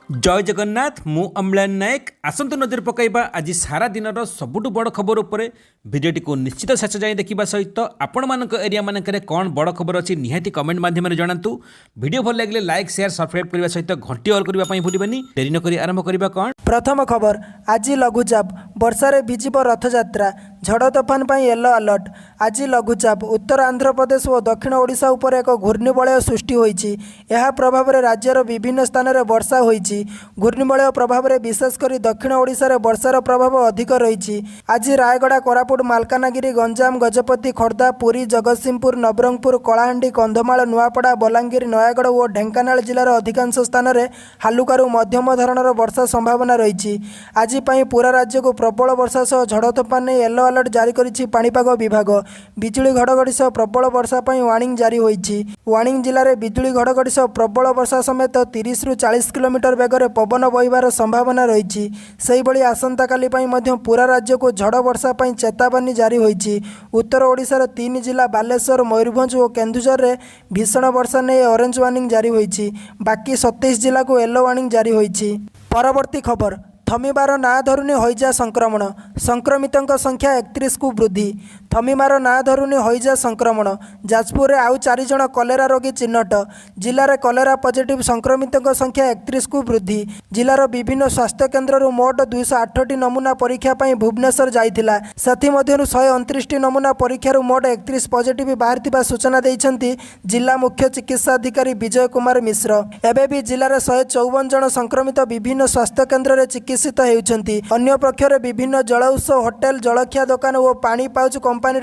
जय जगन्नाथ मु अम्लान नायक आसंतु नजर पकाइबा आज सारा दिन सबुठ बड़ खबर उपरे भिडियोटी को निश्चित शेष जाए देखा सहित आपण मान एरिया मानक कौन बड़ खबर अच्छी निहाती कमेंट माध्यम जनातु भिडियो भल लगे लाइक शेयर सब्सक्राइब करने सहित घंटी ऑल करने भूलि डेरी नक आरंभ करवा कौन। प्रथम खबर आज लघुचाप वर्षारे भिजिब रथयात्रा झड़ तोफान पर येलो अलर्ट। आज लघुचाप उत्तर आंध्र प्रदेश और दक्षिण ओडिशा उपर एक घूर्णिबलय सृष्टि होइछि। यह प्रभाव में राज्यर विभिन्न स्थान में वर्षा होइछि। घूर्णिबलय प्रभाव में विशेषकर दक्षिण ओडिशा रे वर्षार प्रभाव अधिक रही। आज रायगड़ा कोरापुट मालकानगिरी गंजाम गजपति खोर्धा पुरी जगतसिंहपुर नवरंगपुर कलाहांडी कंधमाल नुआपड़ा बलांगीर नयागढ़ और ढेंकानाल जिलार अधिकांश स्थान में हालुकारु मध्यम धरणर वर्षा संभावना रही। आज पूरा राज्य को प्रबल वर्षा सह झड़ तोफान ने येलो अलर्ट जारी करिछि पाणीपाग विभाग। बिजुली घड़घड़ी सह प्रबल वर्षा वार्निंग जारी होइछि। वार्निंग जिले में बिजुली घड़घड़ी सह प्रबल वर्षा समेत 30 ରୁ 40 किलोमीटर बेगर पवन बहिबार संभावना रही। आसंता काली पूरा राज्य को झड़ वर्षा चेतावनी जारी होइछि। उत्तर ओडिशार 3 जिला बालेश्वर मयूरभंज और केन्दुझर में भीषण वर्षा नहीं ऑरेंज वार्निंग जारी होइछि। बाकी 27 जिला को येलो वार्निंग जारी होइछि। परवर्ती खबर थमिबार ना धरुनी हईजा संक्रमण संक्रमितों संख्या 31 को वृद्धि। थमिबार ना धरुनी हईजा संक्रमण जाजपुर में आउ 4 जण कलेरा रोगी चिन्हट। जिले में कलेरा पॉजिटिव संक्रमितों संख्या 31 को वृद्धि। जिलार विभिन्न स्वास्थ्य केन्द्र मोट 208टी नमूना परीक्षा भुवनेश्वर जाइथिला। सेथि मध्यरु 129टी नमूना परीक्षार मोट 31 पॉजिटिव बाहर सूचना देइछन्ति जिला मुख्य चिकित्सा अधिकारी विजय कुमार मिश्र। एबे भी जिले में 154 जण संक्रमित विभिन्न स्वास्थ्य केन्द्र में चिकित्सित होउछन्ति। अन्य पक्षरे विभिन्न जल उत्स होटेल जलखिया दुकान और पानी पाउच कंपानी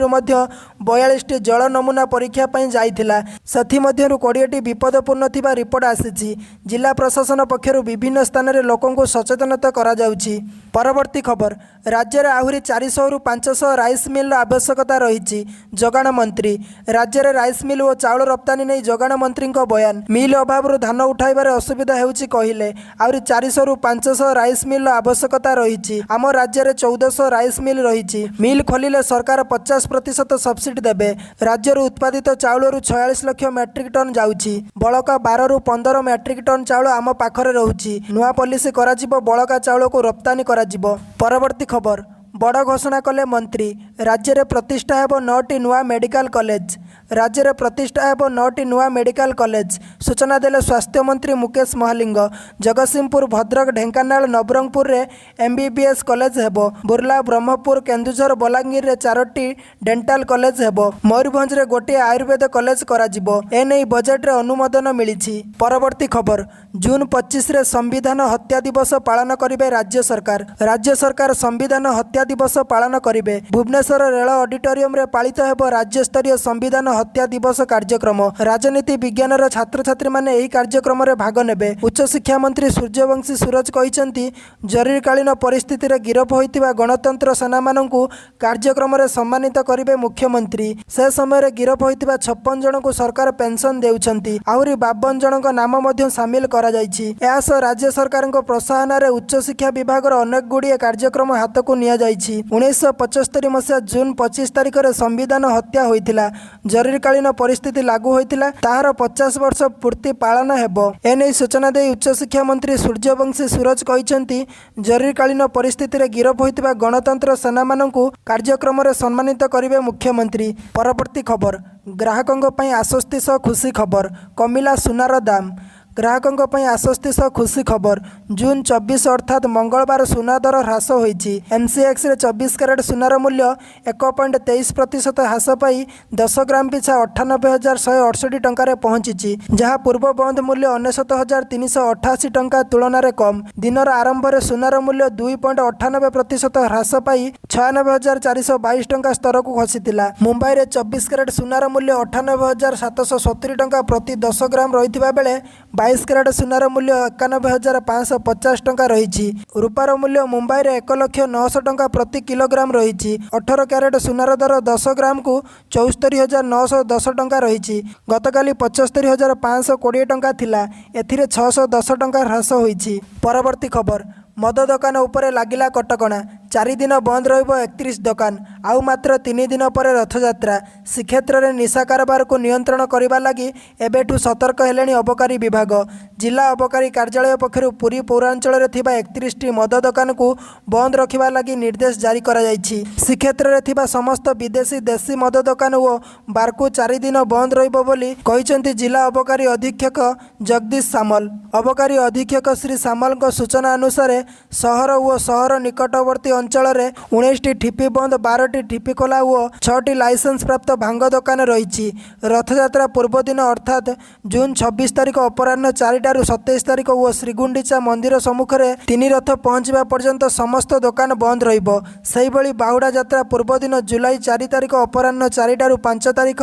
42टी जल नमूना परीक्षा जाइथिला। सेथि मध्यरु 20टी विपदपूर्ण थिबा रिपोर्ट आसीछि। जिला प्रशासन पक्षरु विभिन्न स्थान में लोकों को सचेतनता करा जाउछि। परवर्ती खबर राज्य में आहुरी 400 ରୁ 500 राइस मिल आवश्यकता रही। जगाण मंत्री राज्य में राइस मिल और चाउल रप्तानी नहीं जगाण मंत्री बयान। मिल अभाव धान उठाइबार असुविधा होउछि कहिले। आहुरी 400 ରୁ 500 राइस मिल आवश्यकता रही। आम राज्य में 1400 राइस मिल रही। मिल खोलिले सरकार 50% सब्सिडी देबे। राज्य उत्पादित चाउल 46 लाख मेट्रिक टन जाउछि। बळका 12 ରୁ 15 मेट्रिक टन चाउल आम पाखरे रहुछि। नुआ पॉलिसी कराजिबो बळका चाउल को रप्तानी कराजिबो। परवर्ती खबर बड़ घोषणा कले मंत्री राज्य में प्रतिष्ठा हेब 9टी नुआ मेडिकल कॉलेज। राज्य में प्रतिष्ठा हेब 9टी नुआ मेडिकल कॉलेज सूचना देले स्वास्थ्य मंत्री मुकेश महालिंग। जगतसिंहपुर भद्रक ढेंकानाल नवरंगपुर रे MBBS कॉलेज हेबो। बुर्ला ब्रह्मपुर केन्दुझर बलांगीर रे 4टी डेंटाल कॉलेज हेबो। मयूरभंज रे गोटे आयुर्वेद कॉलेज कराजिबो। एने बजेट रे अनुमोदन मिलिछि। परवर्ती खबर जून 25 रे संविधान हत्या दिवस पालन करिवे राज्य सरकार। राज्य सरकार संविधान हत्या दिवस पालन करिवे। भुवनेश्वर रेल ऑडिटोरियम रे पालित हेबो राज्य स्तरीय संविधान हत्या दिवस कार्यक्रम। राजनीति विज्ञान छात्र छात्री माने एही कार्यक्रम रे भाग नेबे। उच्च शिक्षा मंत्री सूर्यवंशी सूरज कहिसेंती जरूरीकालीन परिस्थिति रे गिरफ होइतिबा गणतंत्र सेना माननकु कार्यक्रम रे सम्मानित करिवे मुख्यमंत्री। से समय रे गिरफ होइतिबा 56 जन को सरकार पेंशन देउछंती। आहुरी 52 जनक नाम मध्य शामिल करा जाइछि। एहास राज्य सरकार प्रोत्साहन रे उच्च शिक्षा विभाग अनेक गुड़िए कार्यक्रम हाथ को निया जाइछि। 1975 मसीहा जून 25 तारिख में संविधान हत्या होइतिला। जरूरीकालीन परिस्थिति लागू होइतिला। ताहार 50 वर्ष पूर्ति पालन हेबो। एने सूचना दे उच्च शिक्षा मंत्री सूर्यवंशी सूरज कहिसेंती जरूरीकालीन परिस्थिति रे गिरफ होइतिबा गणतंत्र सेना माननकु कार्यक्रम रे सम्मानित करिवे मुख्यमंत्री। परवर्ती खबर ग्राहकों पई आश्वस्ति सह खुशी खबर कमिला सुनार दाम। ग्राहकों पर आश्वस्ति सह खुशी खबर जून 24 अर्थात मंगलवार सुना दर ह्रास होइछि। MCX रे 24 कैरेट सुनार मूल्य 1.23% ह्रास पाई 10 ग्राम पिछा 98,168 टंका पहुंची। जहां पूर्व बंद मूल्य 99,388 टंका तुलन में कम। दिनर आरंभ में सुनार मूल्य 2.98% ह्रास पाई 96,422 टंका स्तर को खसीथिला। मुंबई रे 24 कैरेट सुनार मूल्य 98,770 टंका प्रति 10 ग्राम रहिथिबा बेले 22 कैरेट सुनार मूल्य 91,550 टंका रही। रूपार मूल्य मुंबई में 1,09,000 टंका प्रति किलोग्राम रही। 18 कैरेट सुनार दर 10 ग्राम को 74,910 टंका रही। गतकाली 75,520 टंका थिला। एथिरे 610 टंका ह्रास होइछि। परवर्ती खबर मद दुकान उपरे लागिला कटकणा 4 दिन बंद रहिबो 31 दुकान आउ मात्र 3 दिन पर रथयात्रा। श्रीक्षेत्र में निशा कारोबार को नियंत्रण करने लगी एबेठू सतर्क हेलेनी अबकारी विभाग। जिला अबकारी कार्यालय पक्षर पुरी पौरांचल 31टी मद दुकान को बंद रखा लगी निर्देश जारी करा जायछि। श्रीक्षेत्र में समस्त विदेशी देशी मद दुकान और बार को 4 दिन बंद रहिबो बोली कहिसेंति जिला अबकारी अधीक्षक जगदीश सामल। अबकारी अधीक्षक श्री सामल सूचना अनुसार सहर और सहर निकटवर्ती अंचल में 19टी ठिपी बंद 12टी ठिपी खोला और 6टी लाइसेंस प्राप्त भांग दुकान रही। रथयात्रा पूर्व दिन अर्थात जून 26 तारिख अपराह्न 4टारू 27 तारिख और श्रीगुंडीचा मंदिर सम्मुख में 3 रथ पहुंचवा पर्यंत समस्त दुकान बंद रहिबो। सेहिभଳି बाहुडा यात्रा पूर्व दिन जुलाई 4 तारिख अपराह्न 4टारू 5 तारिख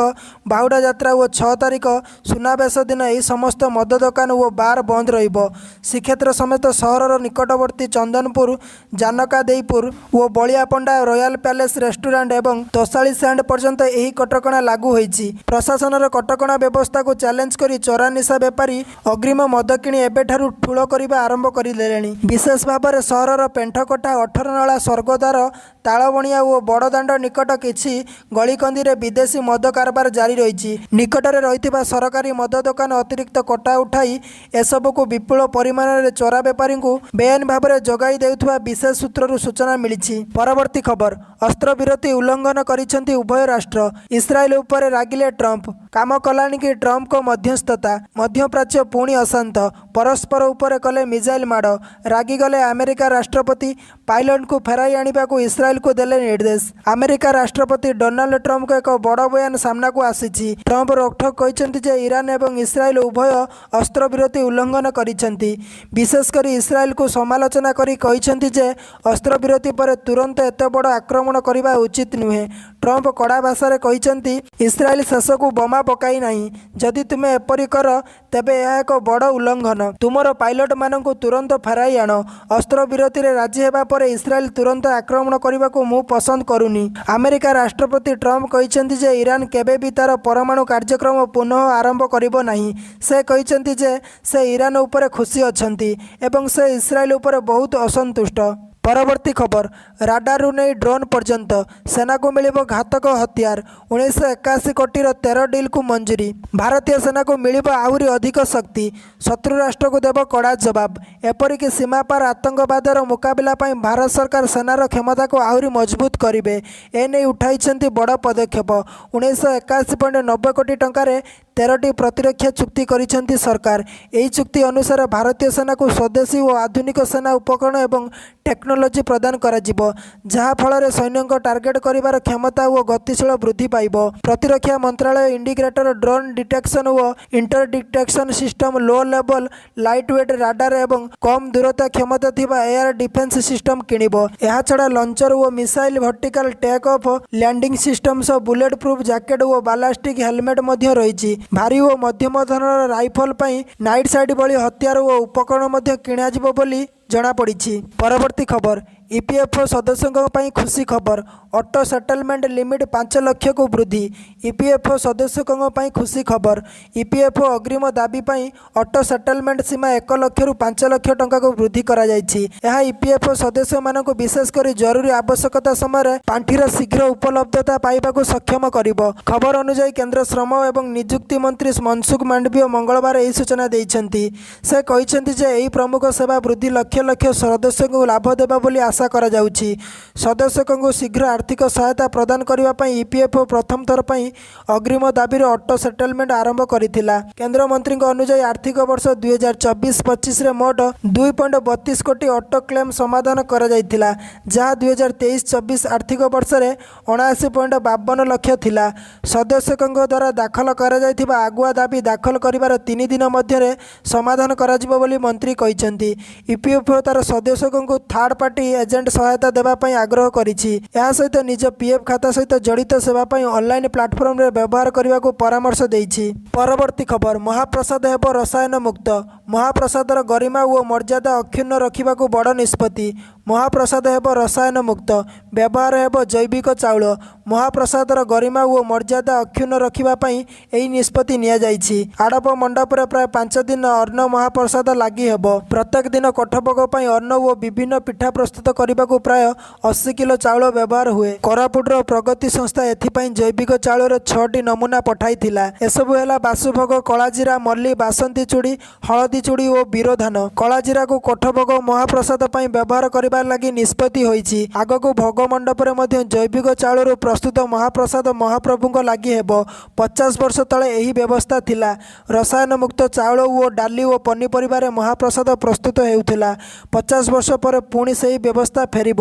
बाहुडा यात्रा और 6 तारिख सुनावेश दिन यह समस्त मद दुकान और बार बंद रहिबो। श्रीक्षेत्र समेत सहरर निकटवर्ती चंदनपुर जानकादेईपुर और बलियापंडा रॉयल पैलेस रेस्टोरेंट एवं तोशाली सैंड पर्यंत यही कटकणा लागू होईछि। प्रशासनर कटकणा व्यवस्था को चैलेंज करी चोरा निशा बेपारी अग्रिम मद किणी एबेठारू ठूल करबा आरंभ करदेलेଣି। विशेष भाव में सहरर पेंठकोटा 18 नला स्वर्गद्वार तालबणिया और बड़दाण्ड निकट किछि गलिकंदी रे विदेशी मद कारबार जारी रही। निकटरे रहिथिबा सरकारी मद दुकान अतिरिक्त कटा उठाई एसबू को विपुल परिमाण में चोरा बेपारी को बेआईन भाव में जगाई देउथबा विशेष सूत्रु सूचना मिली। परवर्ती खबर अस्त्र विरति उल्लंघन करिसेंति उभय राष्ट्र। इस्राएल उपर रागिले ट्रंप काम कलानी कि ट्रंप को मध्यस्थता मध्यप्राच्य पुणी अशांत परस्पर उपर कले मिसाइल माड़ रागिगले अमेरिका राष्ट्रपति पायलट को फेराई आनिबा को इस्राएल को देले निर्देश। अमेरिका राष्ट्रपति डोनाल्ड ट्रंप को एक बड़ बयान सामना को आसी। ट्रंप रोकठोक कहते जे ईरान एवं इस्राएल उभय अस्त्र विरति उल्लंघन करिसेंति। विशेषकर इस्राएल को समालोचना करी कहिसेंति जे अस्त्र विरति पर तुरंत एते बड़ आक्रमण करबा उचित नुहे। ट्रंप कड़ा भाषा रे कहिसेंति इस्राएल शेष को बोमा पकाई नहीं। जदि तुमे एपरि कर तेबे यह एक बड़ उल्लंघन। तुमर पायलट मानक तुरंत फेराई आण। अस्त्र विरति रे राजी हेबा पर इस्राएल तुरंत आक्रमण करने को मु पसंद करूनी। अमेरिका राष्ट्रपति ट्रंप कहिसेंति जे ईरान केबे भी तार परमाणु कार्यक्रम पुनः आरंभ करिबो नहीं। से कहिसेंति जे से ईरान उपर खुशी अछंती एवं से इस्राएल उपर बहुत असंतुष्ट। परवर्ती खबर राडारू नहीं ड्रोन पर्यंत सेना को मिलिबो घातक हथियार 1981 कोटी 13 डील को मंजूरी। भारतीय सेना को मिलिबो आहुरी अधिक शक्ति शत्रु राष्ट्र को देव कड़ा जवाब। एपरिक सीमा पार आतंकवादर मुकाबला पाई भारत सरकार सेनार क्षमता को आहुरी मजबूत करिवे एने उठाइछंती बड़ पदक्षेप। 1981.90 कोटी टंकार 13टी प्रतिरक्षा चुक्ति करिसेंती सरकार। यही चुक्ति अनुसार भारतीय सेना को स्वदेशी और आधुनिक सेना उपकरण एवं टेक्नोलोजी प्रदान कराजिबो जहाँ फल सैन्यों टार्गेट करिवार क्षमता और गतिशील वृद्धि पाइबो। प्रतिरक्षा मंत्रालय इंडिकेटर ड्रोन डिटेक्शन और inter detection system low level light weight radar एवं कम दूरता क्षमता थिबा एयर डिफेंस सिस्टम किनिबो। एहा छड़ा लॉन्चर और missile vertical take off landing system सह बुलेट प्रूफ जैकेट और बालास्टिक हेलमेट मध्य रही। भारी और मध्यम धरण राइफल पाई नाइट साइड भली हथियार और उपकरण मध्य किणाजिबो बोली जना पड़ी। परवर्ती खबर ईपीएफओ सदस्यों पर खुशी खबर ऑटो सेटलमेंट लिमिट 5 लाख को वृद्धि। ईपीएफओ सदस्यों पर खुशी खबर ईपीएफओ अग्रिम दाबी पर ऑटो सेटलमेंट सीमा 1 लाख रु 5 लाख टंका को वृद्धि करा जायछि। यह ईपीएफओ सदस्य मानक विशेषकर जरूरी आवश्यकता समय पांठीर शीघ्र उपलब्धता पाइबा को सक्षम करिबो। खबर अनुसार केंद्र श्रम एवं नियुक्ति मंत्री मनसुख मांडवीय मंगलवार यह सूचना देइछन्ति। से कहिसेंति जे एही प्रमुख सेवा वृद्धि लक्ष लक्ष सदस्यों को लाभ देबा बोली आशा करा जाउछि। सदस्यों को शीघ्र आर्थिक सहायता प्रदान करबा पई ईपीएफओ प्रथम थर पई अग्रिम दाबी ऑटो सेटलमेंट आरंभ करिथिला। केंद्र मंत्री अनुसार आर्थिक वर्ष 2024-25 रे मोट 2.32 कोटी ऑटो क्लेम समाधान करा जायथिला जहाँ 2023-24 आर्थिक वर्ष रे 79.52 लाख थिला। सदस्यों द्वारा दाखल करा जायथिबा आगुआ दाबी दाखल करिवार 3 दिन मध्य समाधान करा जिवो बोली मंत्री कहिसेंति। ईपीएफओ तार सदस्यों को थर्ड पार्टी एजेंट सहायता देवा पई आग्रह करिछि। एहा सहित निज पीएफ खाता सहित जड़ित सेवा पई ऑनलाइन प्लेटफॉर्म रे व्यवहार करने को परामर्श देइछि। परवर्ती खबर महाप्रसाद हेब रसायन मुक्त। महाप्रसादर गरिमा और मर्यादा अक्षुण्ण रखा बड़ निष्पत्ति। ମହାପ୍ରସାଦ ହେବ ରସାୟନ ମୁକ୍ତ, ବ୍ୟବହାର ହେବ ଜୈବିକ ଚାଉଳ। ମହାପ୍ରସାଦର ଗରିମା ଓ ମର୍ଯ୍ୟାଦା ଅକ୍ଷୁଣ୍ଣ ରଖିବା ପାଇଁ ଏହି ନିଷ୍ପତ୍ତି ନିଆଯାଇଛି। ଆଡ଼ପ ମଣ୍ଡପରେ ପ୍ରାୟ 5 ଦିନ ଅନ୍ନ ମହାପ୍ରସାଦ ଲାଗି ହେବ। ପ୍ରତ୍ୟେକ ଦିନ କୋଠଭୋଗ ପାଇଁ ଅନ୍ନ ଓ ବିଭିନ୍ନ ପିଠା ପ୍ରସ୍ତୁତ କରିବାକୁ ପ୍ରାୟ 80 କିଲୋ ଚାଉଳ ବ୍ୟବହାର ହୁଏ। କୋରାପୁଟର ପ୍ରଗତି ସଂସ୍ଥା ଏଥିପାଇଁ ଜୈବିକ ଚାଉଳର 6ଟି ନମୁନା ପଠାଇଥିଲା। ଏସବୁ ହେଲା ବାସୁଭୋଗ, କଳାଜିରା, ମଲ୍ଲି, ବାସନ୍ତୀ ଚୁଡ଼ି, ହଳଦୀ ଚୁଡ଼ି ଓ ବିରୋଧାନ। କଳାଜିରାକୁ କୋଠଭୋଗ ମହାପ୍ରସାଦ ପାଇଁ ବ୍ୟବହାର କରିବା ଲାଗି ନିଷ୍ପତ୍ତି ହୋଇଛି। ଆଗକୁ ଭୋଗ ମଣ୍ଡପରେ ମଧ୍ୟ ଜୈବିକ ଚାଉଳରୁ ପ୍ରସ୍ତୁତ ମହାପ୍ରସାଦ ମହାପ୍ରଭୁଙ୍କ ଲାଗି ହେବ। 50 ବର୍ଷ ତଳେ ଏହି ବ୍ୟବସ୍ଥା ଥିଲା। ରସାୟନ ମୁକ୍ତ ଚାଉଳ ଓ ଡାଲି ଓ ପନିପରିବାରେ ମହାପ୍ରସାଦ ପ୍ରସ୍ତୁତ ହେଉଥିଲା। 50 ବର୍ଷ ପରେ ପୁଣି ସେହି ବ୍ୟବସ୍ଥା ଫେରିବ।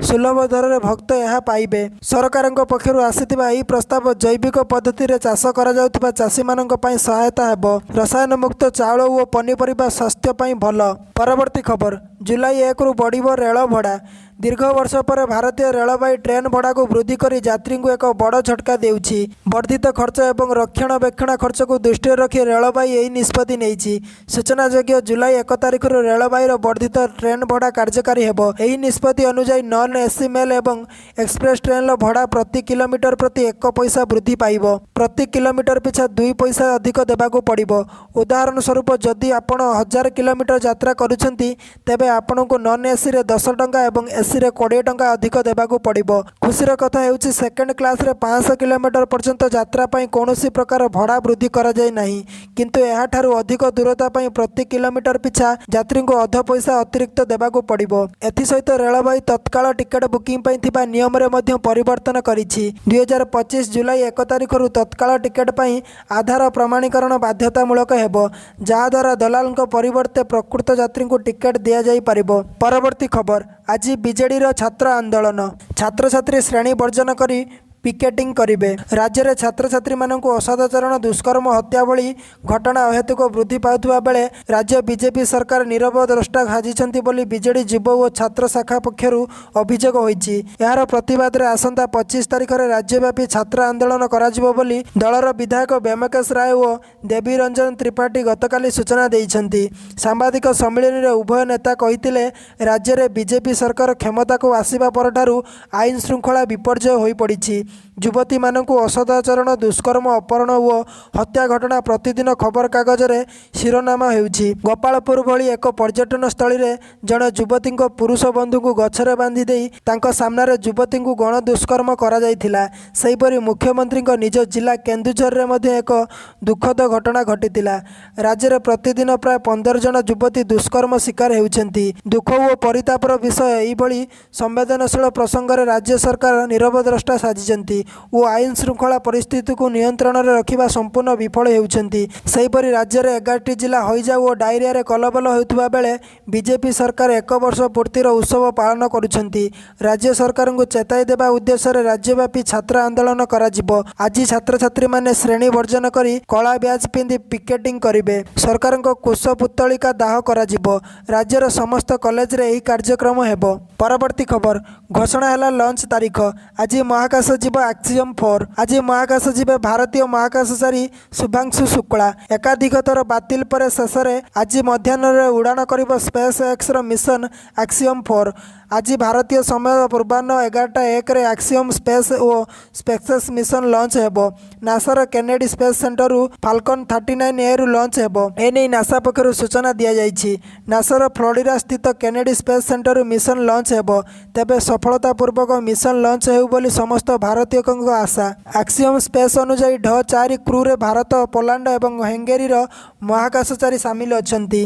ସୁଲଭ ଦରରେ ଭକ୍ତ ଏହା ପାଇବେ। ସରକାରଙ୍କ ପକ୍ଷରୁ ଆସିଥିବା ଏହି ପ୍ରସ୍ତାବ ଜୈବିକ ପଦ୍ଧତିରେ ଚାଷ କରାଯାଉଥିବା ଚାଷୀମାନଙ୍କ ପାଇଁ ସହାୟତା ହେବ। ରସାୟନ ମୁକ୍ତ ଚାଉଳ ଓ ପନିପରିବା ସ୍ୱାସ୍ଥ୍ୟ ପାଇଁ ଭଲ। ପରବର୍ତ୍ତୀ ଖବର, ଜୁଲାଇ 1ରୁ ବଢ଼ିବ ରେଳ ଭଡ଼ା। ଦୀର୍ଘ ବର୍ଷ ପରେ ଭାରତୀୟ ରେଳବାଇ ଟ୍ରେନ୍ ଭଡ଼ାକୁ ବୃଦ୍ଧି କରି ଯାତ୍ରୀଙ୍କୁ ଏକ ବଡ଼ ଝଟକା ଦେଉଛି। ବର୍ଦ୍ଧିତ ଖର୍ଚ୍ଚ ଏବଂ ରକ୍ଷଣାବେକ୍ଷଣ ଖର୍ଚ୍ଚକୁ ଦୃଷ୍ଟିରେ ରଖି ରେଳବାଇ ଏହି ନିଷ୍ପତ୍ତି ନେଇଛି। ସୂଚନାଯୋଗ୍ୟ, ଜୁଲାଇ 1 ତାରିଖରୁ ରେଳବାଇର ବର୍ଦ୍ଧିତ ଟ୍ରେନ୍ ଭଡ଼ା କାର୍ଯ୍ୟକାରୀ ହେବ। ଏହି ନିଷ୍ପତ୍ତି ଅନୁଯାୟୀ ନନ୍ ଏସି ମେଲ୍ ଏବଂ ଏକ୍ସପ୍ରେସ୍ ଟ୍ରେନ୍ର ଭଡ଼ା ପ୍ରତି କିଲୋମିଟର ପ୍ରତି 1 ପଇସା ବୃଦ୍ଧି ପାଇବ। ପ୍ରତି କିଲୋମିଟର ପିଛା 2 ପଇସା ଅଧିକ ଦେବାକୁ ପଡ଼ିବ। ଉଦାହରଣ ସ୍ୱରୂପ, ଯଦି ଆପଣ 1000 କିଲୋମିଟର ଯାତ୍ରା କରୁଛନ୍ତି, ତେବେ ଆପଣଙ୍କୁ ନନ୍ ଏସିରେ 10 ଟଙ୍କା ଏବଂ ଏସିରେ 20 ଟଙ୍କା ଅଧିକ ଦେବାକୁ ପଡ଼ିବ। ଖୁସିର କଥା ହେଉଛି, ସେକେଣ୍ଡ କ୍ଲାସରେ 500 କିଲୋମିଟର ପର୍ଯ୍ୟନ୍ତ ଯାତ୍ରା ପାଇଁ କୌଣସି ପ୍ରକାର ଭଡ଼ା ବୃଦ୍ଧି କରାଯାଇ ନାହିଁ। କିନ୍ତୁ ଏହାଠାରୁ ଅଧିକ ଦୂରତା ପାଇଁ ପ୍ରତି କିଲୋମିଟର ପିଛା ଯାତ୍ରୀଙ୍କୁ ଅଧ ପଇସା ଅତିରିକ୍ତ ଦେବାକୁ ପଡ଼ିବ। ଏଥିସହିତ ରେଳବାଇ ତତ୍କାଳ ଟିକେଟ୍ ବୁକିଂ ପାଇଁ ଥିବା ନିୟମରେ ମଧ୍ୟ ପରିବର୍ତ୍ତନ କରିଛି। 2025 ଜୁଲାଇ 1 ତାରିଖରୁ ତତ୍କାଳ ଟିକେଟ୍ ପାଇଁ ଆଧାର ପ୍ରମାଣୀକରଣ ବାଧ୍ୟତାମୂଳକ ହେବ, ଯାହାଦ୍ୱାରା ଦଲାଲଙ୍କ ପରିବର୍ତ୍ତେ ପ୍ରକୃତ ଯାତ୍ରୀଙ୍କୁ ଟିକେଟ୍ ଦିଆଯାଇପାରିବ। ପରବର୍ତ୍ତୀ ଖବର, ଆଜି ବିଜେଡିର ଛାତ୍ର ଆନ୍ଦୋଳନ। ଛାତ୍ରଛାତ୍ରୀ ଶ୍ରେଣୀ ବର୍ଜନ କରି ପିକେଟିଂ କରିବେ। ରାଜ୍ୟରେ ଛାତ୍ରଛାତ୍ରୀମାନଙ୍କୁ ଅସଦାଚରଣ, ଦୁଷ୍କର୍ମ, ହତ୍ୟା ଭଳି ଘଟଣା ଅହେତୁକ ବୃଦ୍ଧି ପାଉଥିବା ବେଳେ ରାଜ୍ୟ ବିଜେପି ସରକାର ନୀରବ ଦ୍ରଷ୍ଟା ସାଜିଛନ୍ତି ବୋଲି ବିଜେଡି ଯୁବ ଓ ଛାତ୍ର ଶାଖା ପକ୍ଷରୁ ଅଭିଯୋଗ ହୋଇଛି। ଏହାର ପ୍ରତିବାଦରେ ଆସନ୍ତା 25 ତାରିଖରେ ରାଜ୍ୟବ୍ୟାପୀ ଛାତ୍ର ଆନ୍ଦୋଳନ କରାଯିବ ବୋଲି ଦଳର ବିଧାୟକ ବ୍ୟୋମକେଶ ରାୟ ଓ ଦେବୀ ରଞ୍ଜନ ତ୍ରିପାଠୀ ଗତକାଲି ସୂଚନା ଦେଇଛନ୍ତି। ସାମ୍ବାଦିକ ସମ୍ମିଳନୀରେ ଉଭୟ ନେତା କହିଥିଲେ, ରାଜ୍ୟରେ ବିଜେପି ସରକାର କ୍ଷମତାକୁ ଆସିବା ପରଠାରୁ ଆଇନ ଶୃଙ୍ଖଳା ବିପର୍ଯ୍ୟୟ ହୋଇପଡ଼ିଛି। ଯୁବତୀମାନଙ୍କୁ ଅସଦାଚରଣ, ଦୁଷ୍କର୍ମ, ଅପହରଣ ଓ ହତ୍ୟା ଘଟଣା ପ୍ରତିଦିନ ଖବରକାଗଜରେ ଶିରୋନାମା ହେଉଛି। ଗୋପାଳପୁର ଭଳି ଏକ ପର୍ଯ୍ୟଟନ ସ୍ଥଳୀରେ ଜଣେ ଯୁବତୀଙ୍କ ପୁରୁଷ ବନ୍ଧୁଙ୍କୁ ଗଛରେ ବାନ୍ଧି ଦେଇ ତାଙ୍କ ସାମ୍ନାରେ ଯୁବତୀଙ୍କୁ ଗଣ ଦୁଷ୍କର୍ମ କରାଯାଇଥିଲା। ସେହିପରି ମୁଖ୍ୟମନ୍ତ୍ରୀଙ୍କ ନିଜ ଜିଲ୍ଲା କେନ୍ଦୁଝରରେ ମଧ୍ୟ ଏକ ଦୁଃଖଦ ଘଟଣା ଘଟିଥିଲା। ରାଜ୍ୟରେ ପ୍ରତିଦିନ ପ୍ରାୟ 15 ଜଣ ଯୁବତୀ ଦୁଷ୍କର୍ମ ଶିକାର ହେଉଛନ୍ତି। ଦୁଃଖ ଓ ପରିତାପର ବିଷୟ, ଏହିଭଳି ସମ୍ବେଦନଶୀଳ ପ୍ରସଙ୍ଗରେ ରାଜ୍ୟ ସରକାର ନୀରବ ଦ୍ରଷ୍ଟା ସାଜିଛନ୍ତି ଓ ଆଇନ ଶୃଙ୍ଖଳା ପରିସ୍ଥିତିକୁ ନିୟନ୍ତ୍ରଣରେ ରଖିବା ସମ୍ପୂର୍ଣ୍ଣ ବିଫଳ ହେଉଛନ୍ତି। ସେହିପରି ରାଜ୍ୟରେ 11ଟି ଜିଲ୍ଲା ହଇଜା ଓ ଡାଇରିଆରେ କଲବଲ ହେଉଥିବା ବେଳେ ବିଜେପି ସରକାର 1 ବର୍ଷ ପୂର୍ତ୍ତିର ଉତ୍ସବ ପାଳନ କରୁଛନ୍ତି। ରାଜ୍ୟ ସରକାରଙ୍କୁ ଚେତାଇ ଦେବା ଉଦ୍ଦେଶ୍ୟରେ ରାଜ୍ୟବ୍ୟାପୀ ଛାତ୍ର ଆନ୍ଦୋଳନ କରାଯିବ। ଆଜି ଛାତ୍ରଛାତ୍ରୀମାନେ ଶ୍ରେଣୀ ବର୍ଜନ କରି କଳା ବ୍ୟାଜ୍ ପିନ୍ଧି ପିକେଟିଂ କରିବେ। ସରକାରଙ୍କ କୁଶ ପୁତ୍ତଳିକା ଦାହ କରାଯିବ। ରାଜ୍ୟର ସମସ୍ତ କଲେଜରେ ଏହି କାର୍ଯ୍ୟକ୍ରମ ହେବ। ପରବର୍ତ୍ତୀ ଖବର, ଘୋଷଣା ହେଲା ଲଞ୍ଚ ତାରିଖ। ଆଜି ମହାକାଶ ଯିବ ଆକ୍ସିୟମ୍ 4। ଆଜି ମହାକାଶ ଯିବେ ଭାରତୀୟ ମହାକାଶଚାରୀ ଶୁଭାଂଶୁ ଶୁକ୍ଳା। ଏକାଧିକ ଥର ବାତିଲ ପରେ ଶେଷରେ ଆଜି ମଧ୍ୟାହ୍ନରେ ଉଡ଼ାଣ କରିବ ସ୍ପେସ୍ ଏକ୍ସର ମିଶନ ଆକ୍ସିୟମ୍ 4। ଆଜି ଭାରତୀୟ ସମୟ ପୂର୍ବାହ୍ନ 11:01ରେ ଆକ୍ସିୟମ୍ ସ୍ପେସ୍ ଓ ସ୍ପେକ୍ସେସ୍ ମିଶନ ଲଞ୍ଚ ହେବ। ନାସାର କେନେଡି ସ୍ପେସ୍ ସେଣ୍ଟରରୁ ଫାଲକନ୍ 39Aରୁ ଲଞ୍ଚ ହେବ। ଏନେଇ ନାସା ପକ୍ଷରୁ ସୂଚନା ଦିଆଯାଇଛି। ନାସାର ଫ୍ଲୋରିଡା ସ୍ଥିତ କେନେଡି ସ୍ପେସ୍ ସେଣ୍ଟରରୁ ମିଶନ ଲଞ୍ଚ ହେବ। ତେବେ ସଫଳତାପୂର୍ବକ ମିଶନ ଲଞ୍ଚ ହେଉ ବୋଲି ସମସ୍ତ ଭାରତୀୟଙ୍କ ଆଶା। ଆକ୍ସିୟମ୍ ସ୍ପେସ୍ ଅନୁଯାୟୀ ଢ4 କ୍ରୁରେ ଭାରତ, ପୋଲାଣ୍ଡ ଏବଂ ହଙ୍ଗେରୀର ମହାକାଶଚାରୀ ସାମିଲ ଅଛନ୍ତି।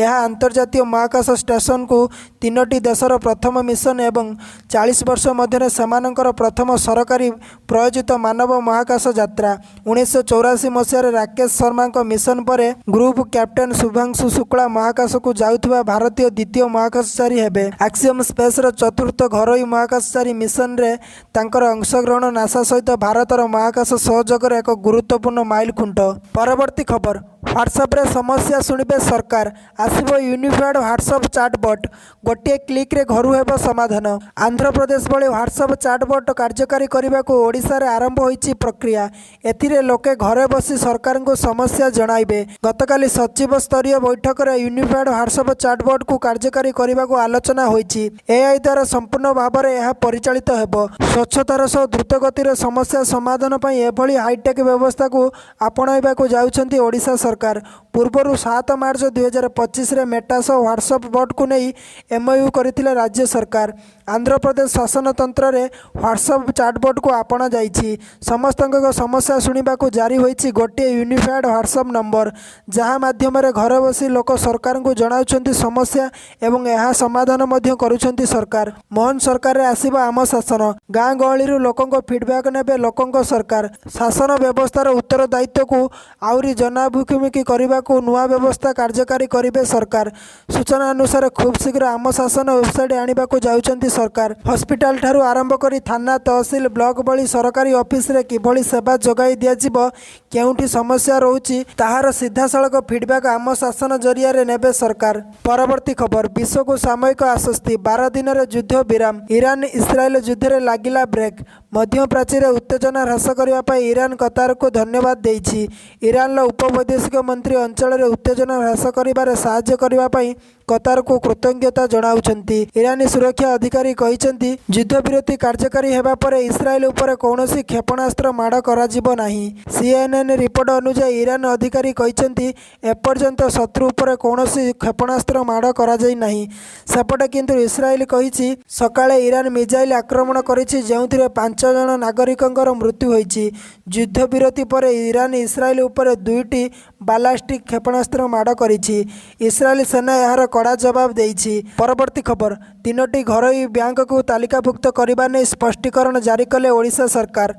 ଏହା ଆନ୍ତର୍ଜାତୀୟ ମହାକାଶ ଷ୍ଟେସନକୁ 3ଟି ଦେଶର ପ୍ରଥମ ମିଶନ ଏବଂ 40 ବର୍ଷ ମଧ୍ୟରେ ସେମାନଙ୍କର ପ୍ରଥମ ସରକାରୀ ପ୍ରାୟୋଜିତ ମାନବ ମହାକାଶ ଯାତ୍ରା। 1984 ମସିହାରେ ରାକେଶ ଶର୍ମାଙ୍କ ମିଶନ ପରେ ଗ୍ରୁପ୍ କ୍ୟାପ୍ଟେନ୍ ଶୁଭାଂଶୁ ଶୁକ୍ଳା ମହାକାଶକୁ ଯାଉଥିବା ଭାରତୀୟ ଦ୍ୱିତୀୟ ମହାକାଶଚାରୀ ହେବେ। ଆକ୍ସିୟମ୍ ସ୍ପେସ୍ର ଚତୁର୍ଥ ଘରୋଇ ମହାକାଶଚାରୀ ମିଶନରେ ତାଙ୍କର ଅଂଶଗ୍ରହଣ ନାସା ସହିତ ଭାରତର ମହାକାଶ ସହଯୋଗର ଏକ ଗୁରୁତ୍ୱପୂର୍ଣ୍ଣ ମାଇଲଖୁଣ୍ଟ। ପରବର୍ତ୍ତୀ ଖବର, ह्वाट्सअप रे समस्या शुणिबे सरकार आसब यूनिफाइड ह्वाट्सअप चाटबट गोटे क्लिक रे घर हेब समाधान। आंध्र प्रदेश भली ह्वाट्सअप चाटबट कार्यकारी करने को ओडिशा रे आरंभ होईची प्रक्रिया। एथिरे लोके घरे बसी सरकार को समस्या जणाइबे। गतकाली सचिव स्तरीय बैठक रे यूनिफाइड ह्वाट्सअप चाटबट को कार्यकारी करने को आलोचना होईची। एआई द्वारा संपूर्ण भाव में यह परिचालित हेब। स्वच्छतार सह द्रुत गतिर समस्या समाधान पई एभली हाईटेक व्यवस्था को आपणाइबा को जाउछंती ओडिशा सरकार। पूर्वर 7 मार्च 2025 रे मेटा सह ह्वाट्सअप बट को नहीं एमओयू करथिले राज्य सरकार। आंध्र प्रदेश शासन तंत्र रे ह्वाट्सअप चाटबट को आपणा जाइछि। समस्तक समस्या शुणिबा को जारी होईछि गोटे यूनिफाइड ह्वाट्सअप नंबर, जहाँ माध्यम रे घर बसी लोक सरकार को जणाउछंती समस्या एवं यह समाधान मध्य करुछंती सरकार। मोहन सरकार रे आसीबा आम शासन। गाँ गहली लोकों फीडबैक नेबे लोकों सरकार। शासन व्यवस्थार उत्तरदायित्व को आउरी जनाभिमुखी करने को नुआ व्यवस्था कार्यकारी करिबे सरकार। सूचना अनुसार खूब शीघ्र आम शासन वेबसाइट आनिबा को जाउछंती सरकार। हॉस्पिटल ठारू आरंभ करी थाना तहसील ब्लॉक भली सरकारी ऑफिस रे किभली सेवा जोगाई दियाजिबो, केउंठी समस्या रहउची ताहार सीधासळख फीडबैक आम शासन जरिया रे नेबे सरकार। परवर्ती खबर, विश्व को सामयिक आश्वस्ति। 12 दिन रे युद्ध विराम। ईरान इस्राएल युद्ध रे लागिला ब्रेक। मध्य प्राचीर उत्तेजना ह्रास करने ईरान कतार को धन्यवाद देइछि। ईरान उपवैदेशिक मंत्री अंचल रे उत्तेजना ह्रास करिबारे साहाय्य करिबा पई कतार को कृतज्ञता जणाउछंती। ईरानी सुरक्षा अधिकारी कहिसंती युद्ध विरति कार्यकारी हेबा परे इस्राएल उपर कौनसी क्षेपणास्त्र माड़ कराजिबो नाही। सीएनएन रिपोर्ट अनुसार ईरान अधिकारी कहिसंती एपर्यंत शत्रु उपर कौनसी क्षेपणास्त्र माड़ कराजाई नाही। सेपटे किंतु इस्राएल कहिछि सकाळे ईरान मिसाइल आक्रमण करिछि, जेउथिरे 5 जन नागरिकंकर मृत्यु होईछि। युद्ध विरति परे ईरान इस्राएल उपर 2टी बालास्टिक क्षेपणास्त्र माड़ करिछि। इस्राएल सेना यार कड़ा जवाब देइछि। परवर्ती खबर, 3टी घरोई बैंक को तालिकाभुक्त करने नहीं स्पष्टीकरण जारी कले ओडिशा सरकार।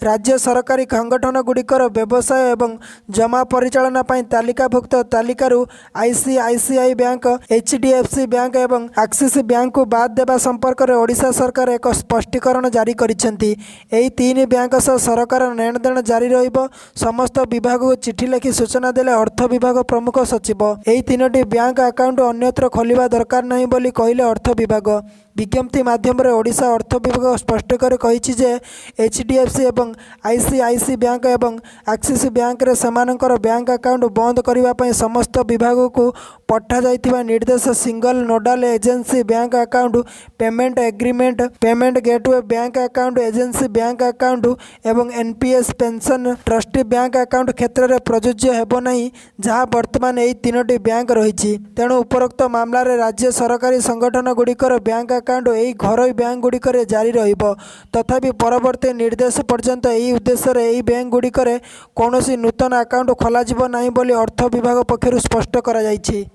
राज्य सरकारी संगठन गुड़िकर व्यवसाय एवं जमा परिचालना पई तालिकाभुक्त तालिकारु आईसीआईसीआई बैंक, एचडीएफसी बैंक एवं एक्सिस बैंक को बाद देवा संपर्क में ओडिशा सरकार एक स्पष्टीकरण जारी करिसेंती। एही 3 बैंक सह सरकार लेनदेन जारी रहिबो। समस्त विभाग को चिठी लिखि सूचना देले अर्थ विभाग प्रमुख सचिव। एही 3टी बैंक अकाउंट अन्यत्र खोलिबा दरकार नहीं बोली कहिले अर्थ विभाग। विज्ञप्ति माध्यम ओडिशा अर्थ विभाग स्पष्ट कर कहिछि जे एचडीएफसी एवं आईसीआईसी बैंक एवं एक्सिस बैंक रे समानकर बैंक अकाउंट बंद करिबा पई समस्त विभाग को पठा जाइथिबा निर्देश single nodal agency bank account, payment agreement, payment gateway bank account, agency bank account एवं NPS pension trustee bank account क्षेत्र में प्रযোज्य हेबो नहीं, जहाँ वर्तमान एही 3टी बैंक रहिछि। तेणु उपरोक्त मामला रे राज्य सरकारी संगठन गुड़िकर बैंक अकाउंट एही घरोई बैंक गुड़िकर जारी रहिबो। तथापि परवर्ती निर्देश पर्यंत एही उद्देश्य रे एही बैंक गुड़िकर कौनसी नूतन अकाउंट खोलाजिबो नाही बोली अर्थ विभाग पक्षरु स्पष्ट करा जाइछि।